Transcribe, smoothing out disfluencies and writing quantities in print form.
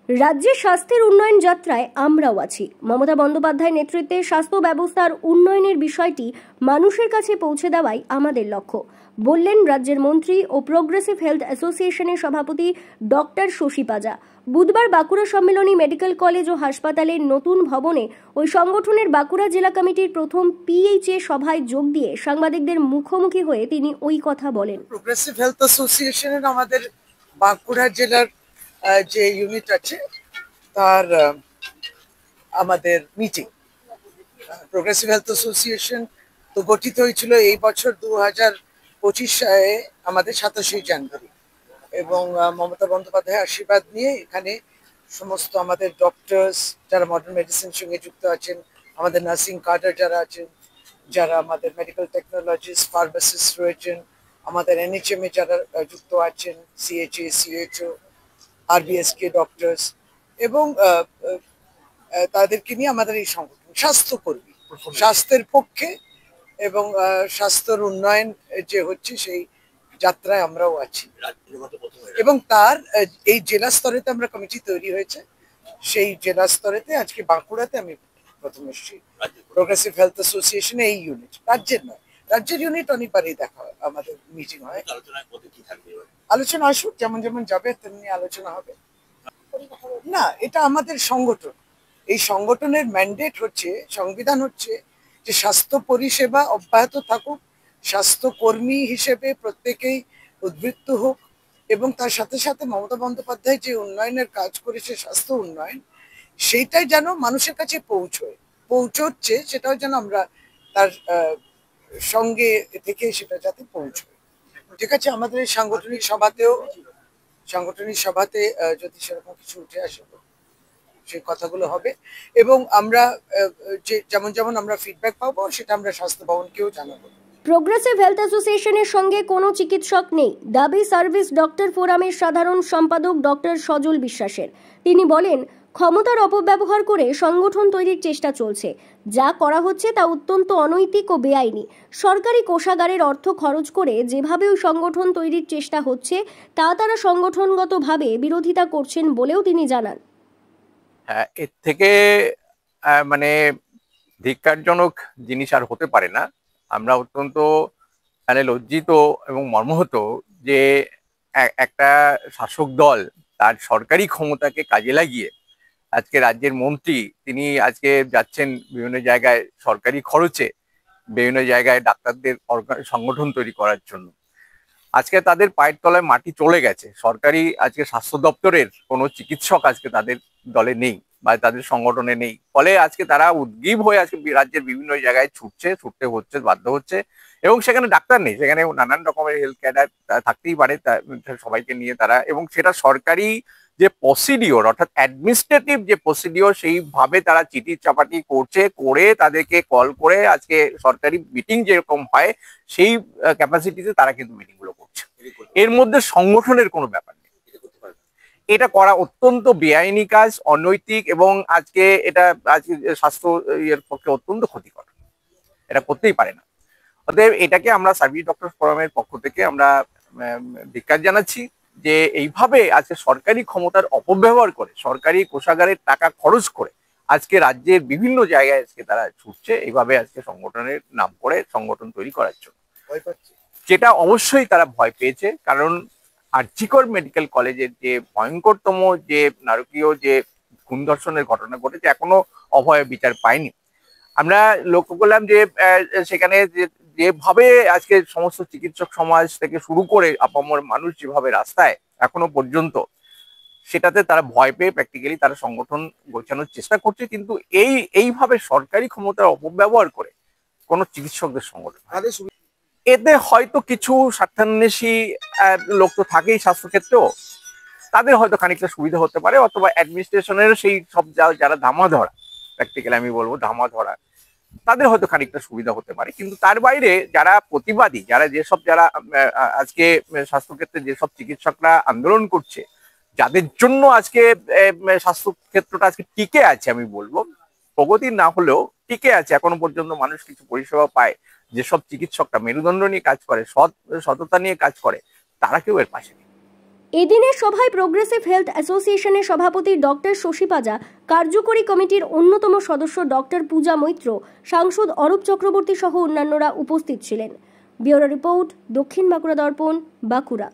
রাজ্যে স্বাস্থ্যের উন্নয়ন যাত্রায় আমরাও আছি। মমতা বন্দ্যোপাধ্যায়ের নেতৃত্বে স্বাস্থ্য ব্যবস্থার উন্নয়নের বিষয়টি মানুষের কাছে পৌঁছে দেওয়াই আমাদের লক্ষ্য, বললেন রাজ্যের মন্ত্রী ও প্রোগ্রেসিভ হেলথ অ্যাসোসিয়েশনের সভাপতি ডক্টর শশী পাজা। বুধবার বাঁকুড়া সম্মেলনী মেডিকেল কলেজ ও হাসপাতালের নতুন ভবনে ওই সংগঠনের বাঁকুড়া জেলা কমিটির প্রথম পিএইচএ সভায় যোগ দিয়ে সাংবাদিকদের মুখোমুখি হয়ে তিনি ওই কথা বলেন। প্রোগ্রেসিভ হেলথ অ্যাসোসিয়েশনের আমাদের বাঁকুড়া জেলার যে ইউনিট আছে তার আমাদের মিটিং। প্রোগ্রেসিভ হেলথ অ্যাসোসিয়েশন তো গঠিত হয়েছিল এই বছর 2025 সালে আমাদের 27শে জানুয়ারি, এবং মমতা বন্দ্যোপাধ্যায়ের আশীর্বাদ নিয়ে এখানে সমস্ত আমাদের ডক্টরস যারা মডার্ন মেডিসিনের সঙ্গে যুক্ত আছেন, আমাদের নার্সিং কাডার যারা আছেন, যারা আমাদের মেডিকেল টেকনোলজিস্ট, ফার্মাসিস্ট রয়েছেন, আমাদের এনএচএম এ যারা যুক্ত আছেন, সিএচএ, সিএচও, আরবিএসকে ডক্টরস, এবং তাদেরকে নিয়ে আমাদের এই সংগঠন স্বাস্থ্যকর্মী, স্বাস্থ্যের পক্ষে এবং স্বাস্থ্যের উন্নয়ন যে হচ্ছে সেই যাত্রায় আমরাও আছি। এবং তার এই জেলা স্তরেতে আমরা কমিটি তৈরি হয়েছে, সেই জেলা স্তরেতে আজকে বাঁকুড়াতে আমি প্রথম এসেছি। প্রোগ্রেসিভ হেলথ অ্যাসোসিয়েশন এই ইউনিট, রাজ্যের নয়, রাজ্যের ইউনিট অনেকবারই দেখা হয়, আমাদের মিটিং হয়। আলোচনা আসুক, যেমন যেমন যাবে তেমনি আলোচনা হবে। না, এটা আমাদের সংগঠন, এই সংগঠনের ম্যান্ডেট হচ্ছে, সংবিধান হচ্ছে যে স্বাস্থ্য পরিষেবা অব্যাহত থাকুক, স্বাস্থ্যকর্মী হিসেবে প্রত্যেকেই উদ্বৃত্ত হোক, এবং তার সাথে সাথে মমতা বন্দ্যোপাধ্যায় যে উন্নয়নের কাজ করেছে, স্বাস্থ্য উন্নয়ন, সেইটাই যেন মানুষের কাছে পৌঁছচ্ছে, সেটাও যেন আমরা তার সঙ্গে থেকে সেটা যাতে পৌঁছয়। ঠিক আছে, আমাদের এই সাংগঠনিক সভাতে যদি সেরকম কিছু উঠে আসে সেই কথাগুলো হবে, এবং আমরা যেমন যেমন আমরা ফিডব্যাক পাবো সেটা আমরা স্বাস্থ্য ভবনকেও জানাবো। প্রোগ্রেসিভ হেলথ অ্যাসোসিয়েশনের সঙ্গে কোনো চিকিৎসক নেই, দাবি সার্ভিস ডক্টর ফোরামের সাধারণ সম্পাদক ডক্টর সজল বিশ্বাসের। তিনি বলেন, ক্ষমতার অপব্যবহার করে সংগঠন তৈরির চেষ্টা চলছে, যা করা হচ্ছে তা অত্যন্ত অনৈতিক ও বেআইনি। সরকারি কোষাগারের অর্থ খরচ করে যেভাবে ওই সংগঠন তৈরির চেষ্টা হচ্ছে তা তারা সংগঠনগতভাবে বিরোধিতা করছেন বলেও তিনি জানান। হ্যাঁ, এর থেকে মানে ধিক্কারজনক জিনিস আর হতে পারে না। আমরা অত্যন্ত লজ্জিত এবং মর্মাহত যে একটা শাসক দল তার সরকারি ক্ষমতাকে কাজে লাগিয়ে আজকে রাজ্যের মন্ত্রী তিনি আজকে যাচ্ছেন বিভিন্ন জায়গায় সরকারি খরচে বিভিন্ন জায়গায় ডাক্তারদের সংগঠন তৈরি করার জন্য। আজকে তাদের পায়ের তলায় মাটি চলে গেছে। সরকারি আজকে স্বাস্থ্য দপ্তরের কোনো চিকিৎসক আজকে তাদের দলে নেই বা তাদের সংগঠনে নেই, ফলে আজকে তারা উদ্গ্রীব হয়ে আজকে রাজ্যের বিভিন্ন জায়গায় ছুটতে হচ্ছে, বাধ্য হচ্ছে, এবং সেখানে ডাক্তার নেই, সেখানে নানান রকমের হেলথ ক্যাডার থাকতেই পারে সবাইকে নিয়ে তারা, এবং সেটা সরকারি যে প্রসিডিওর অর্থাৎ অ্যাডমিনিস্ট্রেটিভ যে প্রসিডিওর সেইভাবে তারা চিঠি চাপাটি করে তাদেরকে কল করে আজকে সরকারি মিটিং যেরকম হয় সেই ক্যাপাসিটিতে তারা কিন্তু মিটিং গুলো করছে। এর মধ্যে সংগঠনের কোনো ব্যাপার নেই। এটা করা অত্যন্ত বেআইনি কাজ, অনৈতিক, এবং আজকে এটা আজকে স্বাস্থ্য এর পক্ষে অত্যন্ত ক্ষতিকর। এটা করতেই পারে না। অতএব এটাকে আমরা সার্ভিস ডক্টর ফোরামের পক্ষ থেকে আমরা ধিক্কার জানাচ্ছি যে এইভাবে আজকে সরকারি ক্ষমতার অপব্যবহার করে সরকারি কোষাগারের টাকা খরচ করে আজকে রাজ্যের বিভিন্ন জায়গায় আজকে তারা ছুটছে এইভাবে আজকে সংগঠনের নাম করে সংগঠন তৈরি করার জন্য। যেটা অবশ্যই তারা ভয় পেয়েছে, কারণ আরজিকর মেডিকেল কলেজের যে ভয়ঙ্করতম যে নারকীয় যে খুন ধর্ষণের ঘটনা ঘটেছে এখনো অভয় বিচার পায়নি। আমরা লক্ষ্য করলাম যে সেখানে যেভাবে আজকে সমস্ত চিকিৎসক সমাজ থেকে শুরু করে আপামর মানুষ যেভাবে রাস্তায় এখনো পর্যন্ত, সেটাতে তারা ভয় পেয়ে প্র্যাকটিক্যালি তারা সংগঠন গোছানোর চেষ্টা করছে, কিন্তু এইভাবে সরকারি ক্ষমতার অপব্যবহার করে কোনো চিকিৎসকদের সংগঠন, এতে হয়তো কিছু স্বার্থান্বেষী লোক তো থাকেই স্বাস্থ্যক্ষেত্রেও, তাদের হয়তো খানিকটা সুবিধা হতে পারে, অথবা অ্যাডমিনিস্ট্রেশনের সেই সব যারা ধামা ধরা, প্র্যাকটিক্যালি আমি বলবো ধামা ধরা, তাদের হয়তো খানিকটা সুবিধা হতে পারে। কিন্তু তার বাইরে যারা প্রতিবাদী, যারা আজকে স্বাস্থ্যক্ষেত্রে যেসব চিকিৎসকরা আন্দোলন করছে, যাদের জন্য আজকে স্বাস্থ্য ক্ষেত্রটা আজকে টিকে আছে, আমি বলবো প্রগতি না হলেও টিকে আছে, এখনো পর্যন্ত মানুষ কিছু পরিষেবা পায়, যেসব চিকিৎসকরা মেরুদণ্ড নিয়ে কাজ করে, সততা নিয়ে কাজ করে, তারা কেউ এর পাশে নেই। এদিনের সভায় প্রোগ্রেসিভ হেলথ অ্যাসোসিয়েশনের সভাপতি ডক্টর শশী পাজা, কার্যকরী কমিটির অন্যতম সদস্য ডক্টর পূজা মৈত্র, সাংসদ অরূপ চক্রবর্তী সহ অন্যান্যরা উপস্থিত ছিলেন। ব্যুরো রিপোর্ট, দক্ষিণ বাঁকুড়া দর্পণ, বাঁকুড়া।